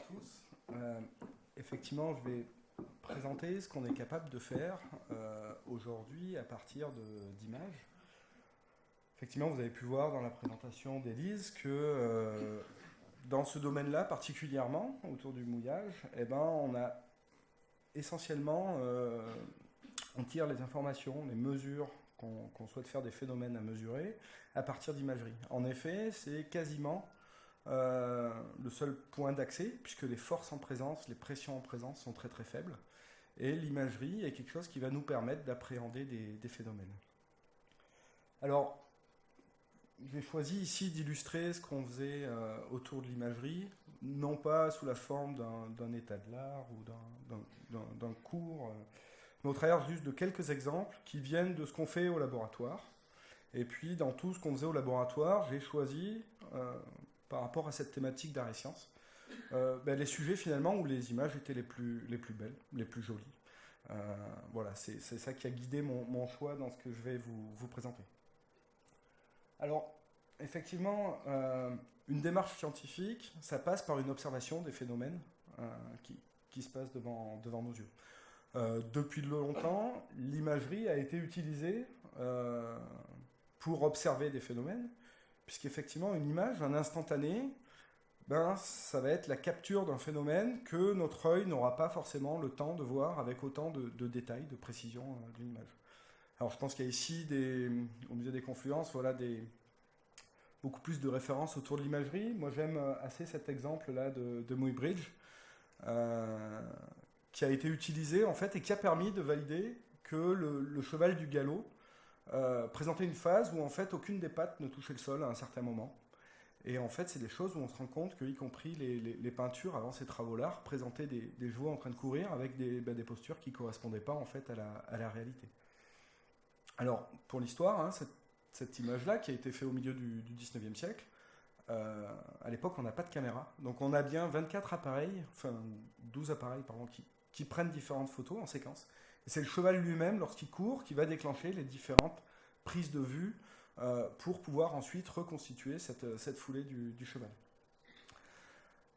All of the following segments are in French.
tous. Effectivement, je vais présenter ce qu'on est capable de faire aujourd'hui à partir d'images. Effectivement, vous avez pu voir dans la présentation d'Élise que dans ce domaine-là, particulièrement autour du mouillage, on a essentiellement, on tire les informations, les mesures qu'on souhaite faire des phénomènes à mesurer à partir d'imagerie. En effet, c'est quasiment le seul point d'accès, puisque les forces en présence, les pressions en présence sont très très faibles. Et l'imagerie est quelque chose qui va nous permettre d'appréhender des phénomènes. Alors, j'ai choisi ici d'illustrer ce qu'on faisait autour de l'imagerie, non pas sous la forme d'un état de l'art ou d'un cours, mais au travers juste de quelques exemples qui viennent de ce qu'on fait au laboratoire. Et puis, dans tout ce qu'on faisait au laboratoire, j'ai choisi, par rapport à cette thématique d'art et sciences, les sujets finalement où les images étaient les plus belles, les plus jolies. Voilà, c'est ça qui a guidé mon choix dans ce que je vais vous présenter. Alors, effectivement, une démarche scientifique, ça passe par une observation des phénomènes qui se passent devant nos yeux. Depuis longtemps, l'imagerie a été utilisée pour observer des phénomènes, puisqu'effectivement, une image, un instantané, ça va être la capture d'un phénomène que notre œil n'aura pas forcément le temps de voir avec autant de détails, de précision d'une image. Alors je pense qu'il y a ici, au Musée des Confluences, voilà, beaucoup plus de références autour de l'imagerie. Moi j'aime assez cet exemple-là de Muybridge, qui a été utilisé en fait et qui a permis de valider que le cheval du galop présentait une phase où en fait aucune des pattes ne touchait le sol à un certain moment. Et en fait, c'est des choses où on se rend compte que, y compris les peintures avant ces travaux-là, représentaient des chevaux en train de courir avec des postures qui ne correspondaient pas en fait à la réalité. Alors, pour l'histoire, hein, cette image-là, qui a été faite au milieu du 19e siècle, à l'époque, on n'a pas de caméra. Donc, on a bien 24 appareils, enfin 12 appareils, pardon, qui prennent différentes photos en séquence. Et c'est le cheval lui-même, lorsqu'il court, qui va déclencher les différentes prises de vue pour pouvoir ensuite reconstituer cette foulée du cheval.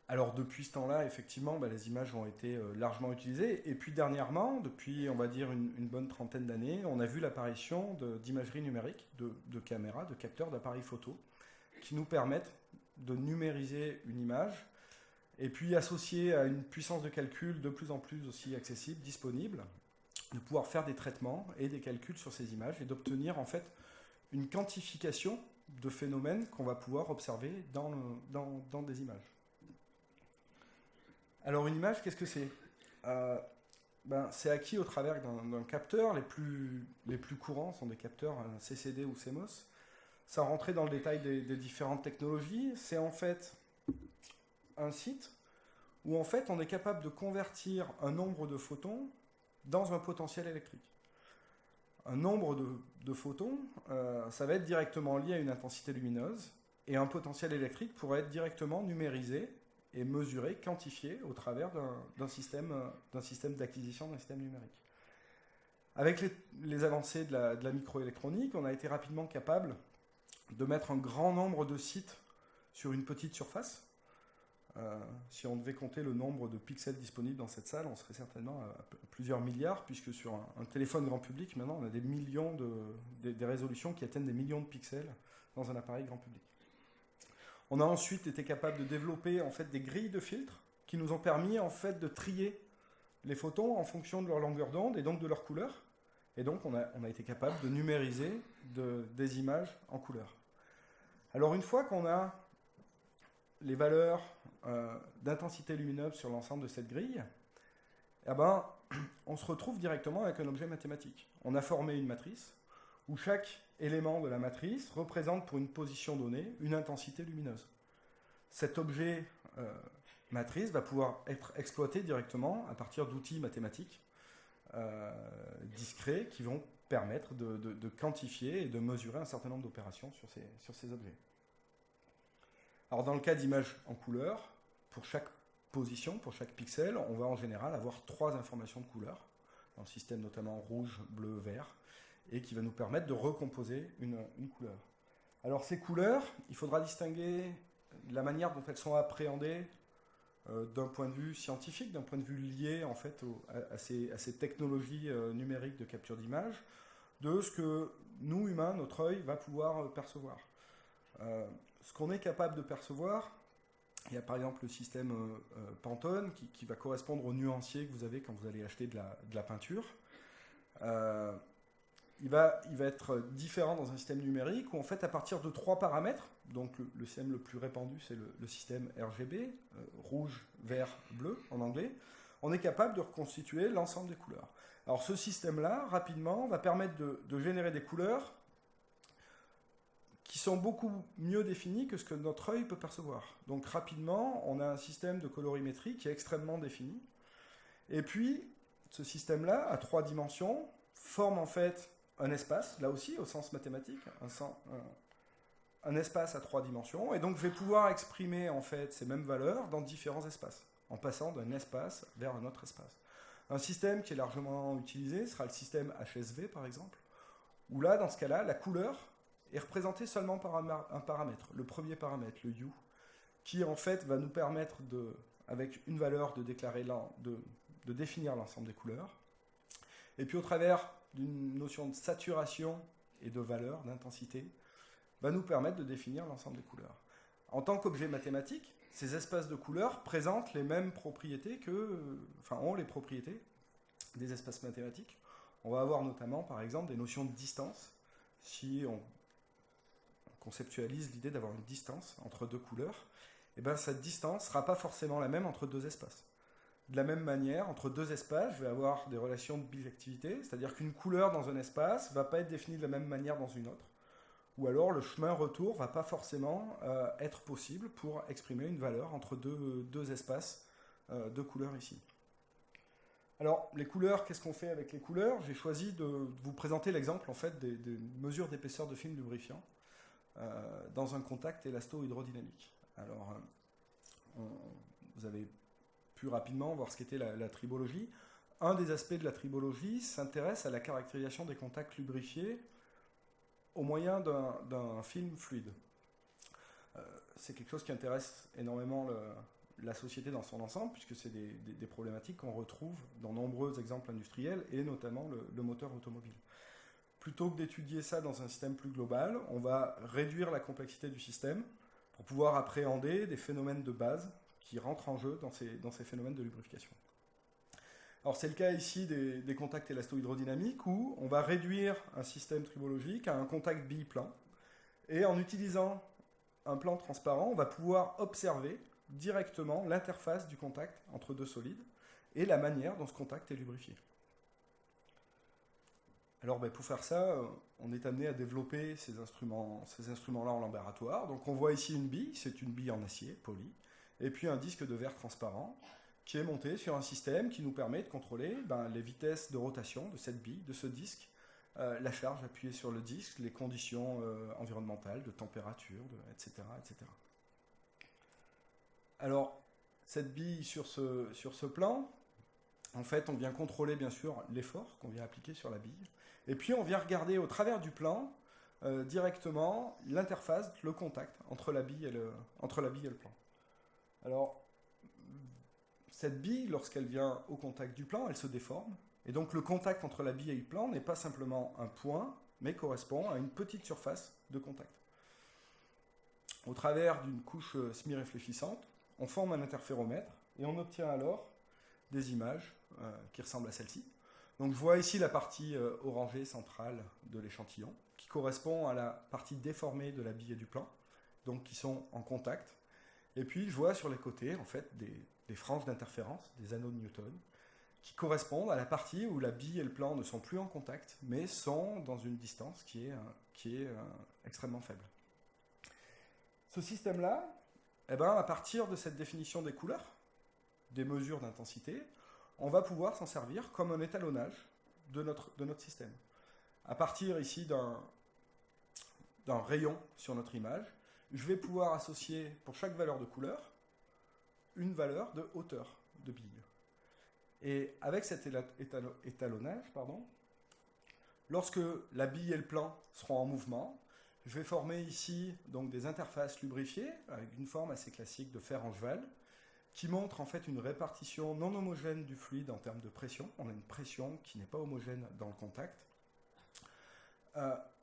Alors depuis ce temps-là, effectivement, les images ont été largement utilisées. Et puis dernièrement, depuis on va dire une bonne trentaine d'années, on a vu l'apparition d'imagerie numérique, de caméras, de capteurs d'appareils photo, qui nous permettent de numériser une image, et puis associée à une puissance de calcul de plus en plus aussi accessible, disponible, de pouvoir faire des traitements et des calculs sur ces images et d'obtenir en fait une quantification de phénomènes qu'on va pouvoir observer dans des images. Alors une image, qu'est-ce que c'est ? C'est acquis au travers d'un capteur. Les plus courants sont des capteurs CCD ou CMOS. Sans rentrer dans le détail des différentes technologies, c'est en fait un site où en fait on est capable de convertir un nombre de photons dans un potentiel électrique. Un nombre de photons, ça va être directement lié à une intensité lumineuse, et un potentiel électrique pourrait être directement numérisé et mesuré, quantifié au travers d'un système d'acquisition d'un système numérique. Avec les avancées de la microélectronique, on a été rapidement capable de mettre un grand nombre de sites sur une petite surface. Si on devait compter le nombre de pixels disponibles dans cette salle, on serait certainement à plusieurs milliards, puisque sur un téléphone grand public, maintenant, on a des millions des résolutions qui atteignent des millions de pixels dans un appareil grand public. On a ensuite été capable de développer en fait des grilles de filtres qui nous ont permis en fait de trier les photons en fonction de leur longueur d'onde et donc de leur couleur. Et donc on a été capable de numériser des images en couleur. Alors une fois qu'on a les valeurs d'intensité lumineuse sur l'ensemble de cette grille, on se retrouve directement avec un objet mathématique. On a formé une matrice où chaque élément de la matrice représente pour une position donnée une intensité lumineuse. Cet objet matrice va pouvoir être exploité directement à partir d'outils mathématiques discrets qui vont permettre de quantifier et de mesurer un certain nombre d'opérations sur ces objets. Alors dans le cas d'images en couleur, pour chaque position, pour chaque pixel, on va en général avoir 3 informations de couleur, dans le système notamment rouge, bleu, vert, et qui va nous permettre de recomposer une couleur. Alors ces couleurs, il faudra distinguer la manière dont elles sont appréhendées d'un point de vue scientifique, d'un point de vue lié en fait à ces technologies numériques de capture d'image, de ce que nous, humains, notre œil va pouvoir percevoir. Ce qu'on est capable de percevoir, il y a par exemple le système Pantone qui va correspondre au nuancier que vous avez quand vous allez acheter de la peinture. Il va être différent dans un système numérique où en fait à partir de 3 paramètres, donc le système le plus répandu c'est le système RGB, rouge, vert, bleu en anglais, on est capable de reconstituer l'ensemble des couleurs. Alors ce système-là, rapidement, va permettre de générer des couleurs qui sont beaucoup mieux définies que ce que notre œil peut percevoir. Donc rapidement, on a un système de colorimétrie qui est extrêmement défini. Et puis, ce système-là, à 3 dimensions, forme en fait un espace, là aussi au sens mathématique, un espace à 3 dimensions, et donc je vais pouvoir exprimer en fait ces mêmes valeurs dans différents espaces, en passant d'un espace vers un autre espace. Un système qui est largement utilisé sera le système HSV par exemple, où là, dans ce cas-là, la couleur est représentée seulement par un paramètre, le premier paramètre, le hue, qui en fait va nous permettre, avec une valeur, de définir l'ensemble des couleurs. Et puis au travers d'une notion de saturation et de valeur, d'intensité, va nous permettre de définir l'ensemble des couleurs. En tant qu'objet mathématique, ces espaces de couleurs présentent les mêmes propriétés ont les propriétés des espaces mathématiques. On va avoir notamment, par exemple, des notions de distance. Si on conceptualise l'idée d'avoir une distance entre 2 couleurs, et bien cette distance ne sera pas forcément la même entre 2 espaces. De la même manière, entre 2 espaces, je vais avoir des relations de bijectivité, c'est-à-dire qu'une couleur dans un espace ne va pas être définie de la même manière dans une autre. Ou alors le chemin retour ne va pas forcément être possible pour exprimer une valeur entre deux espaces de couleurs ici. Alors, les couleurs, qu'est-ce qu'on fait avec les couleurs? J'ai choisi de vous présenter l'exemple en fait, des mesures d'épaisseur de film lubrifiant dans un contact élasto-hydrodynamique. Alors, vous avez pu rapidement voir ce qu'était la tribologie. Un des aspects de la tribologie s'intéresse à la caractérisation des contacts lubrifiés au moyen d'un film fluide. C'est quelque chose qui intéresse énormément la société dans son ensemble, puisque c'est des problématiques qu'on retrouve dans nombreux exemples industriels, et notamment le moteur automobile. Plutôt que d'étudier ça dans un système plus global, on va réduire la complexité du système pour pouvoir appréhender des phénomènes de base qui rentrent en jeu dans ces phénomènes de lubrification. Alors c'est le cas ici des contacts élasto-hydrodynamiques où on va réduire un système tribologique à un contact biplan, et en utilisant un plan transparent, on va pouvoir observer directement l'interface du contact entre 2 solides et la manière dont ce contact est lubrifié. Alors pour faire ça, on est amené à développer ces instruments-là en laboratoire. Donc on voit ici une bille, c'est une bille en acier poli, et puis un disque de verre transparent qui est monté sur un système qui nous permet de contrôler les vitesses de rotation de cette bille, de ce disque, la charge appuyée sur le disque, les conditions environnementales, de température, etc., etc. Alors, cette bille sur ce plan, en fait, on vient contrôler bien sûr l'effort qu'on vient appliquer sur la bille, et puis on vient regarder au travers du plan directement l'interface, le contact entre la bille et le plan. Alors, cette bille, lorsqu'elle vient au contact du plan, elle se déforme, et donc le contact entre la bille et le plan n'est pas simplement un point, mais correspond à une petite surface de contact. Au travers d'une couche semi-réfléchissante, on forme un interféromètre, et on obtient alors des images qui ressemblent à celle-ci. Donc je vois ici la partie orangée centrale de l'échantillon, qui correspond à la partie déformée de la bille et du plan, donc qui sont en contact. Et puis je vois sur les côtés en fait des franges d'interférence, des anneaux de Newton, qui correspondent à la partie où la bille et le plan ne sont plus en contact, mais sont dans une distance qui est extrêmement faible. Ce système-là, à partir de cette définition des couleurs, des mesures d'intensité, on va pouvoir s'en servir comme un étalonnage de notre système. À partir ici d'un rayon sur notre image, je vais pouvoir associer pour chaque valeur de couleur une valeur de hauteur de bille. Et avec cet étalonnage, lorsque la bille et le plan seront en mouvement, je vais former ici donc des interfaces lubrifiées avec une forme assez classique de fer en cheval, qui montre en fait une répartition non homogène du fluide en termes de pression. On a une pression qui n'est pas homogène dans le contact.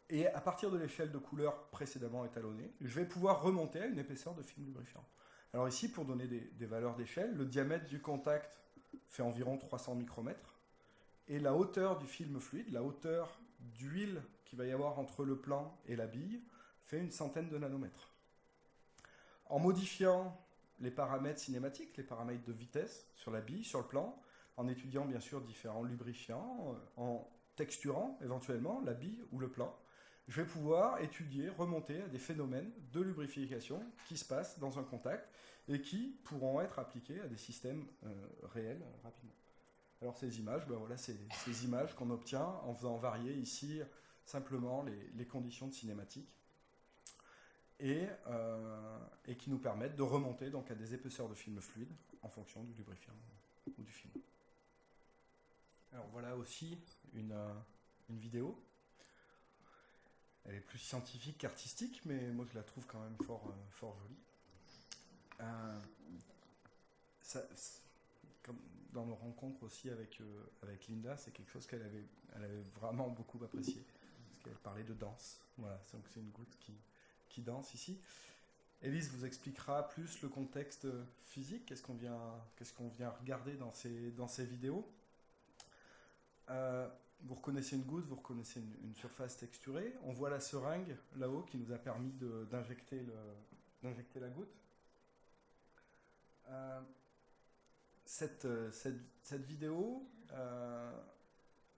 Et à partir de l'échelle de couleur précédemment étalonnée, je vais pouvoir remonter à une épaisseur de film lubrifiant. Alors ici, pour donner des valeurs d'échelle, le diamètre du contact fait environ 300 micromètres, et la hauteur du film fluide, la hauteur d'huile qu'il va y avoir entre le plan et la bille, fait une centaine de nanomètres. En modifiant les paramètres cinématiques, les paramètres de vitesse sur la bille, sur le plan, en étudiant bien sûr différents lubrifiants, en texturant éventuellement la bille ou le plan, je vais pouvoir étudier, remonter à des phénomènes de lubrification qui se passent dans un contact et qui pourront être appliqués à des systèmes réels rapidement. Alors ces images, ben voilà, c'est ces images qu'on obtient en faisant varier ici simplement les conditions de cinématique et qui nous permettent de remonter donc à des épaisseurs de film fluide en fonction du lubrifiant ou du film. Alors voilà aussi une vidéo. Elle est plus scientifique qu'artistique, mais moi je la trouve quand même fort jolie. Comme dans nos rencontres aussi avec Linda, c'est quelque chose qu'elle avait vraiment beaucoup apprécié, parce qu'elle parlait de danse. Voilà, donc c'est une goutte qui danse ici. Élise vous expliquera plus le contexte physique, qu'est-ce qu'on vient regarder dans ces vidéos. Vous reconnaissez une goutte, vous reconnaissez une surface texturée. On voit la seringue là-haut qui nous a permis d'injecter la goutte. Cette vidéo,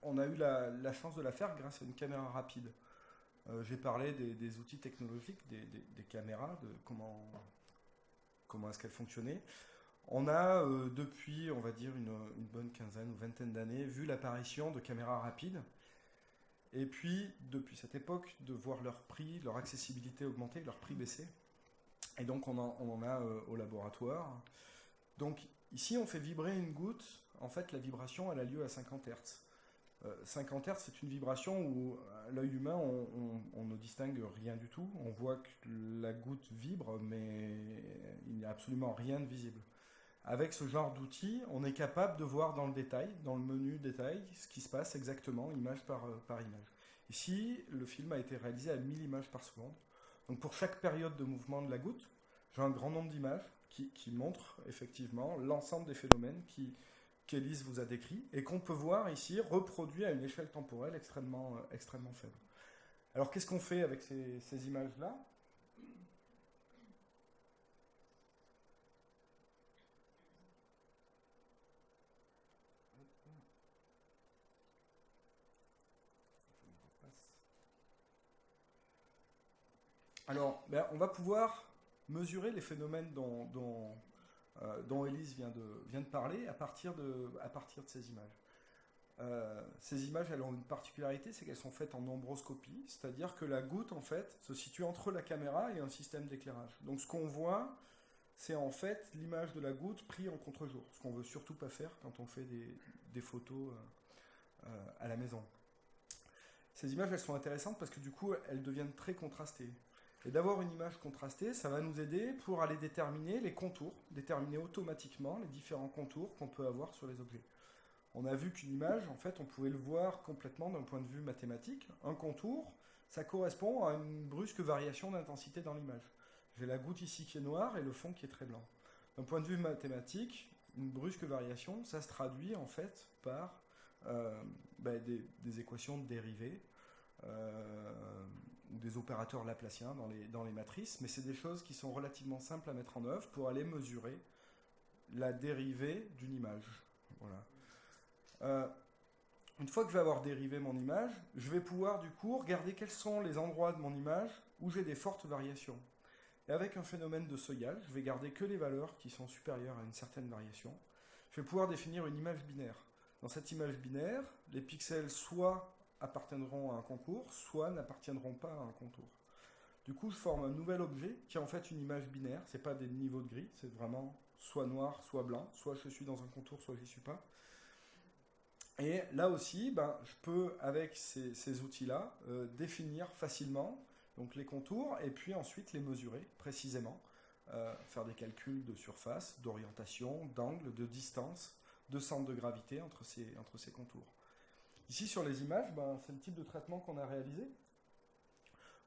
on a eu la chance de la faire grâce à une caméra rapide. J'ai parlé des outils technologiques, des caméras, de comment est-ce qu'elles fonctionnaient. On a, depuis, on va dire, une bonne quinzaine ou vingtaine d'années, vu l'apparition de caméras rapides. Et puis, depuis cette époque, de voir leur prix, leur accessibilité augmenter, leur prix baisser. Et donc, on en a au laboratoire. Donc, ici, on fait vibrer une goutte. En fait, la vibration, elle a lieu à 50 Hz. 50 Hz, c'est une vibration où, à l'œil humain, on ne distingue rien du tout. On voit que la goutte vibre, mais il n'y a absolument rien de visible. Avec ce genre d'outil, on est capable de voir dans le détail, dans le menu détail, ce qui se passe exactement, image par image. Ici, le film a été réalisé à 1000 images par seconde. Donc pour chaque période de mouvement de la goutte, j'ai un grand nombre d'images qui montrent effectivement l'ensemble des phénomènes qu'Élise vous a décrits et qu'on peut voir ici reproduits à une échelle temporelle extrêmement faible. Alors qu'est-ce qu'on fait avec ces images-là ? Alors, on va pouvoir mesurer les phénomènes dont Élise vient de parler à partir de ces images. Ces images, elles ont une particularité, c'est qu'elles sont faites en ombroscopie, c'est-à-dire que la goutte, en fait, se situe entre la caméra et un système d'éclairage. Donc ce qu'on voit, c'est en fait l'image de la goutte prise en contre-jour, ce qu'on ne veut surtout pas faire quand on fait des photos à la maison. Ces images, elles sont intéressantes parce que du coup, elles deviennent très contrastées. Et d'avoir une image contrastée, ça va nous aider pour aller déterminer les contours, déterminer automatiquement les différents contours qu'on peut avoir sur les objets. On a vu qu'une image, en fait, on pouvait le voir complètement d'un point de vue mathématique. Un contour, ça correspond à une brusque variation d'intensité dans l'image. J'ai la goutte ici qui est noire et le fond qui est très blanc. D'un point de vue mathématique, une brusque variation, ça se traduit en fait par des équations de dérivées, des opérateurs laplaciens dans les matrices, mais c'est des choses qui sont relativement simples à mettre en œuvre pour aller mesurer la dérivée d'une image. Voilà. Une fois que je vais avoir dérivé mon image, je vais pouvoir du coup regarder quels sont les endroits de mon image où j'ai des fortes variations. Et avec un phénomène de seuillage, je vais garder que les valeurs qui sont supérieures à une certaine variation. Je vais pouvoir définir une image binaire. Dans cette image binaire, les pixels soit appartiendront à un contour, soit n'appartiendront pas à un contour. Du coup, je forme un nouvel objet qui est en fait une image binaire. Ce n'est pas des niveaux de gris, c'est vraiment soit noir, soit blanc, soit je suis dans un contour, soit je n'y suis pas. Et là aussi, je peux, avec ces outils-là, définir facilement donc les contours et puis ensuite les mesurer précisément faire des calculs de surface, d'orientation, d'angle, de distance, de centre de gravité entre ces contours. Ici, sur les images, c'est le type de traitement qu'on a réalisé.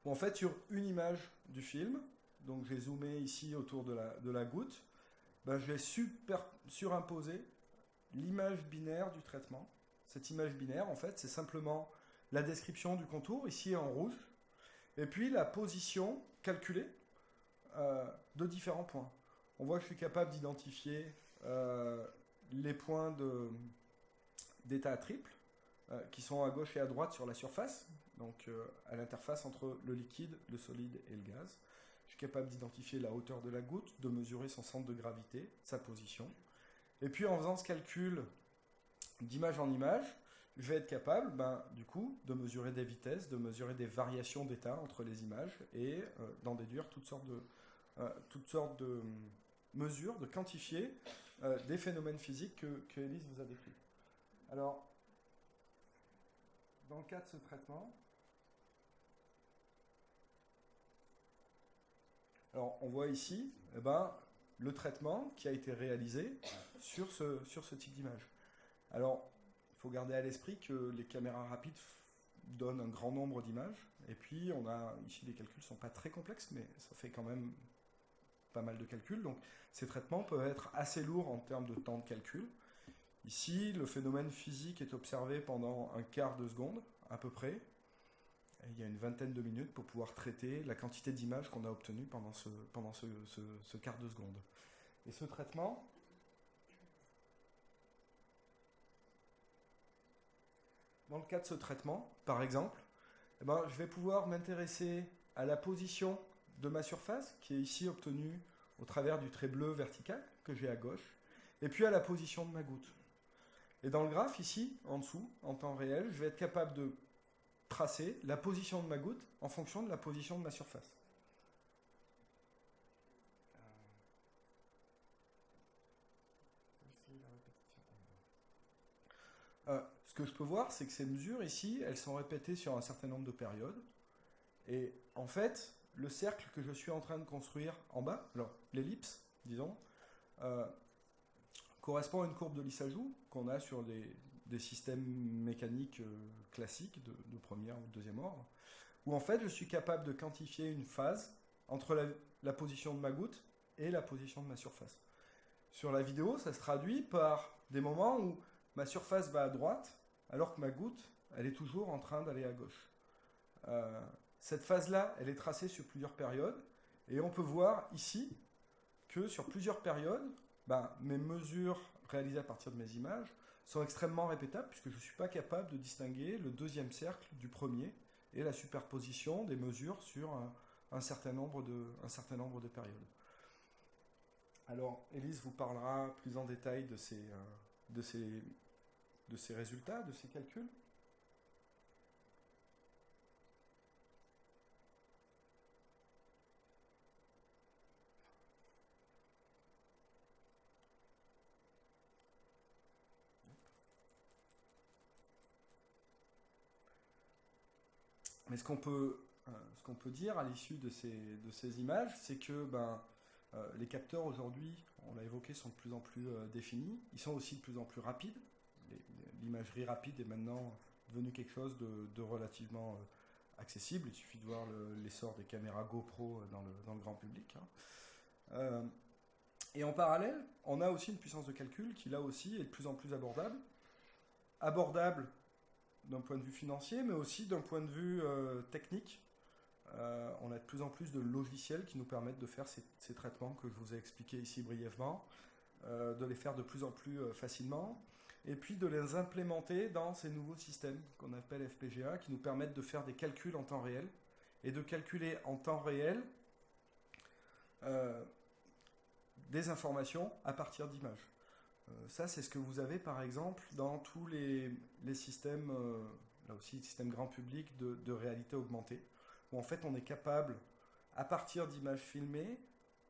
Bon, en fait, sur une image du film, donc j'ai zoomé ici autour de la goutte, je vais surimposer l'image binaire du traitement. Cette image binaire, en fait, c'est simplement la description du contour, ici en rouge, et puis la position calculée de différents points. On voit que je suis capable d'identifier les points d'état triple qui sont à gauche et à droite sur la surface, donc à l'interface entre le liquide, le solide et le gaz. Je suis capable d'identifier la hauteur de la goutte, de mesurer son centre de gravité, sa position. Et puis en faisant ce calcul d'image en image, je vais être capable, du coup, de mesurer des vitesses, de mesurer des variations d'état entre les images et d'en déduire toutes sortes de mesures, de quantifier des phénomènes physiques que Élise vous a décrits. Alors, dans le cas de ce traitement, alors on voit ici le traitement qui a été réalisé sur ce type d'image. Alors, il faut garder à l'esprit que les caméras rapides donnent un grand nombre d'images, et puis on a ici les calculs ne sont pas très complexes, mais ça fait quand même pas mal de calculs, donc ces traitements peuvent être assez lourds en termes de temps de calcul. Ici, le phénomène physique est observé pendant un quart de seconde, à peu près, et il y a une vingtaine de minutes pour pouvoir traiter la quantité d'images qu'on a obtenues pendant ce quart de seconde. Et ce traitement, dans le cas de ce traitement, par exemple, je vais pouvoir m'intéresser à la position de ma surface, qui est ici obtenue au travers du trait bleu vertical que j'ai à gauche, et puis à la position de ma goutte. Et dans le graphe, ici, en dessous, en temps réel, je vais être capable de tracer la position de ma goutte en fonction de la position de ma surface. Ce que je peux voir, c'est que ces mesures ici, elles sont répétées sur un certain nombre de périodes. Et en fait, le cercle que je suis en train de construire en bas, alors l'ellipse, disons, correspond à une courbe de Lissajous qu'on a sur des systèmes mécaniques classiques de premier ou de deuxième ordre, où en fait je suis capable de quantifier une phase entre la position de ma goutte et la position de ma surface. Sur la vidéo, ça se traduit par des moments où ma surface va à droite, alors que ma goutte, elle est toujours en train d'aller à gauche. Cette phase-là, elle est tracée sur plusieurs périodes, et on peut voir ici que sur plusieurs périodes, mes mesures réalisées à partir de mes images sont extrêmement répétables, puisque je ne suis pas capable de distinguer le deuxième cercle du premier, et la superposition des mesures sur un certain nombre de périodes. Alors, Élise vous parlera plus en détail de ces résultats, de ces calculs. Mais ce qu'on peut dire à l'issue de ces images, c'est que les capteurs aujourd'hui, on l'a évoqué, sont de plus en plus définis. Ils sont aussi de plus en plus rapides. L'imagerie rapide est maintenant devenue quelque chose de relativement accessible. Il suffit de voir l'essor des caméras GoPro dans le grand public. Et en parallèle, on a aussi une puissance de calcul qui, là aussi, est de plus en plus abordable. Abordable d'un point de vue financier, mais aussi d'un point de vue technique. On a de plus en plus de logiciels qui nous permettent de faire ces traitements que je vous ai expliqués ici brièvement, de les faire de plus en plus facilement, et puis de les implémenter dans ces nouveaux systèmes qu'on appelle FPGA, qui nous permettent de faire des calculs en temps réel, et de calculer en temps réel des informations à partir d'images. Ça, c'est ce que vous avez par exemple dans tous les systèmes, là aussi, systèmes grand public de réalité augmentée, où en fait on est capable, à partir d'images filmées,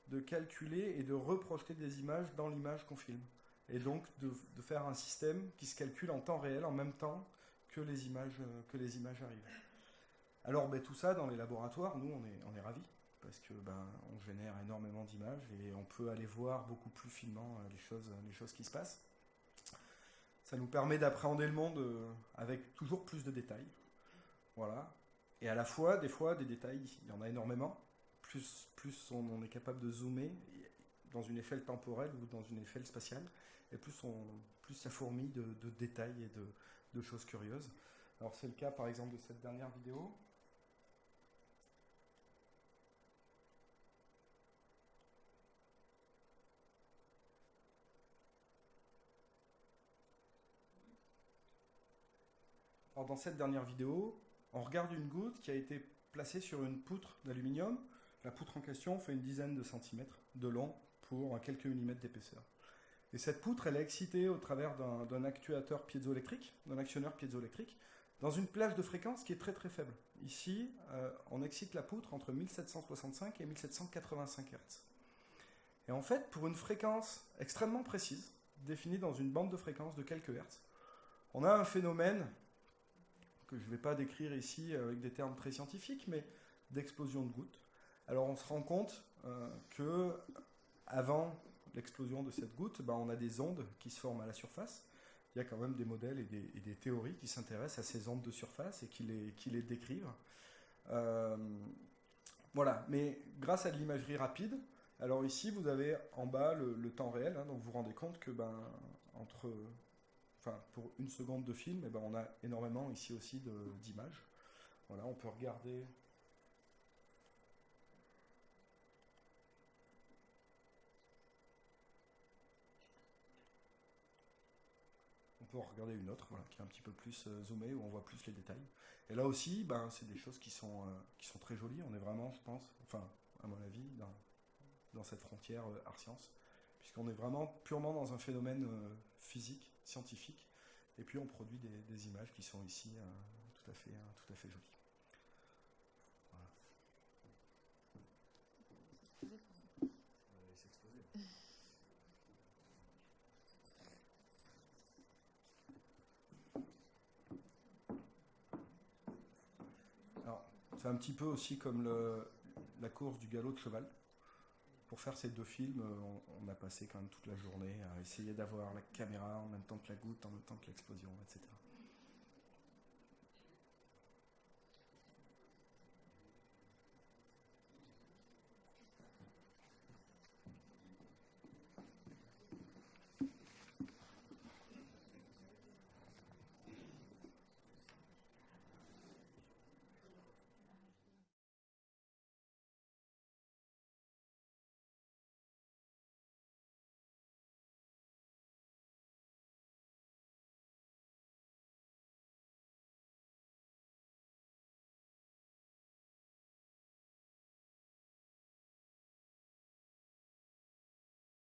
de calculer et de reprojeter des images dans l'image qu'on filme. Et donc de faire un système qui se calcule en temps réel, en même temps que les images arrivent. Alors tout ça, dans les laboratoires, nous, on est ravis, parce que on génère énormément d'images et on peut aller voir beaucoup plus finement les choses qui se passent. Ça nous permet d'appréhender le monde avec toujours plus de détails. Voilà. Et à la fois, des fois, des détails, il y en a énormément. Plus on est capable de zoomer dans une échelle temporelle ou dans une échelle spatiale, et plus ça fourmille de détails et de choses curieuses. Alors c'est le cas par exemple de cette dernière vidéo. Alors dans cette dernière vidéo, on regarde une goutte qui a été placée sur une poutre d'aluminium. La poutre en question fait une dizaine de centimètres de long pour quelques millimètres d'épaisseur. Et cette poutre, elle est excitée au travers d'un actuateur piézoélectrique, d'un actionneur piézoélectrique, dans une plage de fréquence qui est très très faible. Ici, on excite la poutre entre 1765 et 1785 Hz. Et en fait, pour une fréquence extrêmement précise, définie dans une bande de fréquence de quelques Hertz, on a un phénomène que je ne vais pas décrire ici avec des termes très scientifiques, mais d'explosion de gouttes. Alors on se rend compte que avant l'explosion de cette goutte, on a des ondes qui se forment à la surface. Il y a quand même des modèles et des théories qui s'intéressent à ces ondes de surface et qui les décrivent. Voilà, mais grâce à de l'imagerie rapide, alors ici vous avez en bas le temps réel, donc vous vous rendez compte que pour une seconde de film, on a énormément ici aussi d'images. Voilà, on peut regarder. On peut en regarder une autre, qui est un petit peu plus zoomée, où on voit plus les détails. Et là aussi, c'est des choses qui sont très jolies. On est vraiment, je pense, à mon avis, dans cette frontière art-science, puisqu'on est vraiment purement dans un phénomène physique, scientifique, et puis on produit des images qui sont ici tout à fait jolies. Voilà. Alors, c'est un petit peu aussi comme la course du galop de cheval. Pour faire ces deux films, on a passé quand même toute la journée à essayer d'avoir la caméra en même temps que la goutte, en même temps que l'explosion, etc.